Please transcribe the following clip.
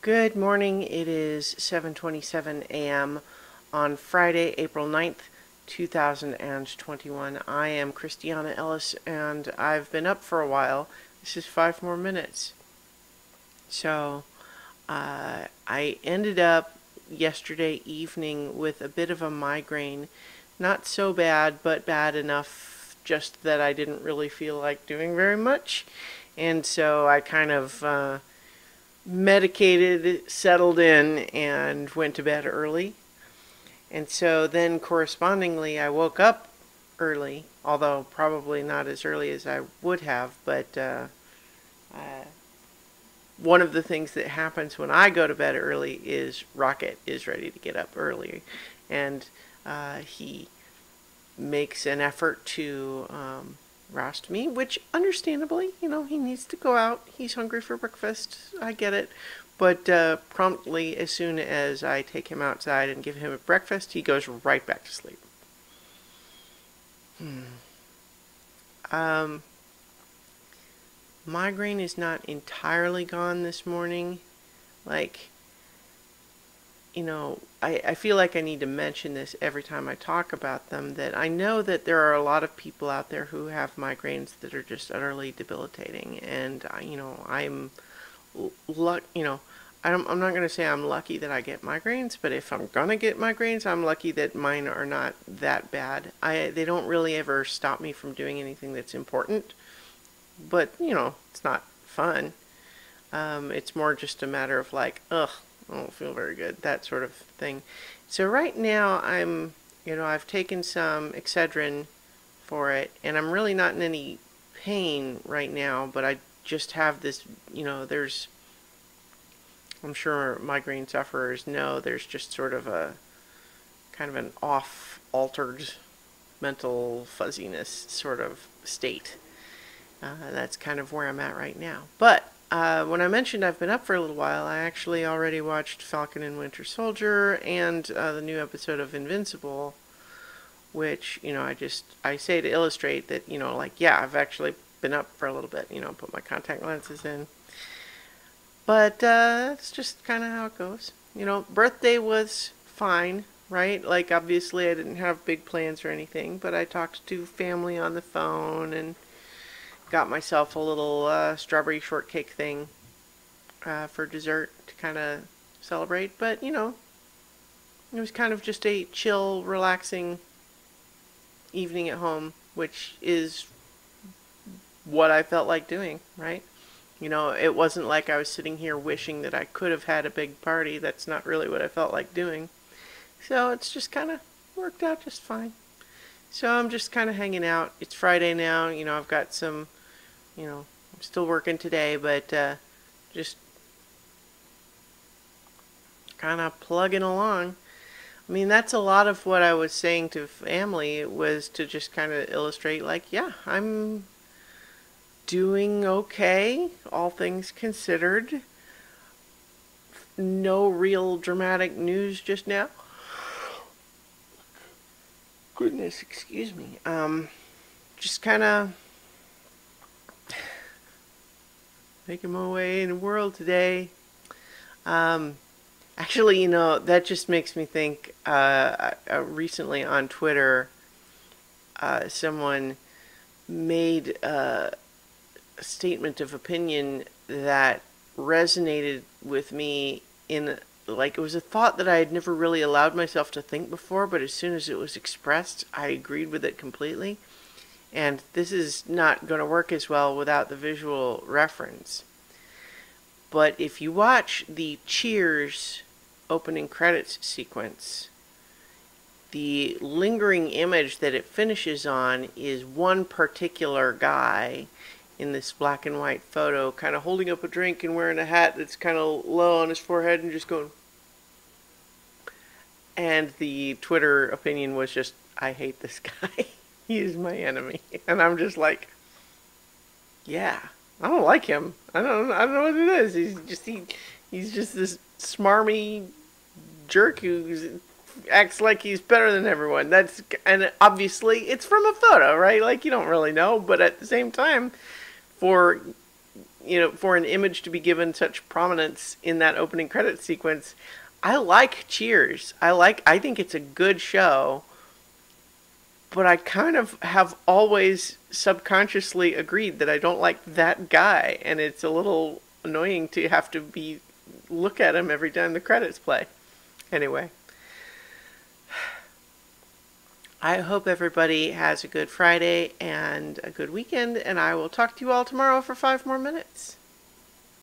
Good morning. It is 7:27 a.m. on Friday, April 9th, 2021. I am Christiana Ellis, and I've been up for a while. This is 5 more minutes. So, I ended up yesterday evening with a bit of a migraine. Not so bad, but bad enough just that I didn't really feel like doing very much. And so I kind of medicated, settled in, and went to bed early. And so then correspondingly, I woke up early, although probably not as early as I would have. But one of the things that happens when I go to bed early is Rocket is ready to get up early. And he makes an effort to roust me, which understandably, he needs to go out. He's hungry for breakfast. I get it. But promptly, as soon as I take him outside and give him a breakfast, he goes right back to sleep. Migraine is not entirely gone this morning. Like, I feel like I need to mention this every time I talk about them, that I know that there are a lot of people out there who have migraines that are just utterly debilitating. And, I'm I'm not going to say I'm lucky that I get migraines, but if I'm going to get migraines, I'm lucky that mine are not that bad. They don't really ever stop me from doing anything that's important, but, it's not fun. It's more just a matter of like, ugh, I don't feel very good, that sort of thing. So right now I've taken some Excedrin for it, and I'm really not in any pain right now, but I just have this, I'm sure migraine sufferers know, there's just sort of a kind of an altered mental fuzziness sort of state. That's kind of where I'm at right now. But when I mentioned I've been up for a little while, I actually already watched Falcon and Winter Soldier and the new episode of Invincible, which, I say to illustrate that, I've actually been up for a little bit, put my contact lenses in. But it's just kind of how it goes. Birthday was fine, right? Like, obviously I didn't have big plans or anything, but I talked to family on the phone and got myself a little strawberry shortcake thing for dessert to kind of celebrate. But, it was kind of just a chill, relaxing evening at home, which is what I felt like doing, right? It wasn't like I was sitting here wishing that I could have had a big party. That's not really what I felt like doing. So it's just kind of worked out just fine. So I'm just kind of hanging out. It's Friday now. I've got some, I'm still working today, but just kind of plugging along. I mean, that's a lot of what I was saying to family, was to just kind of illustrate, like, yeah, I'm doing okay, all things considered. No real dramatic news just now. Goodness, excuse me. Just kind of making my way in the world today. Actually, that just makes me think, recently on Twitter, someone made a statement of opinion that resonated with me, in like, it was a thought that I had never really allowed myself to think before, but as soon as it was expressed, I agreed with it completely. And this is not going to work as well without the visual reference. But if you watch the Cheers opening credits sequence, the lingering image that it finishes on is one particular guy in this black and white photo, kind of holding up a drink and wearing a hat that's kind of low on his forehead and just going. And the Twitter opinion was just, I hate this guy. He is my enemy. And I'm just like, yeah, I don't like him. I don't know what it is. He's just this smarmy jerk who acts like he's better than everyone. And obviously it's from a photo, right? Like, you don't really know, but at the same time, for for an image to be given such prominence in that opening credit sequence. I like Cheers. I think it's a good show, but I kind of have always subconsciously agreed that I don't like that guy, and it's a little annoying to have to look at him every time the credits play. Anyway, I hope everybody has a good Friday and a good weekend, and I will talk to you all tomorrow for 5 more minutes.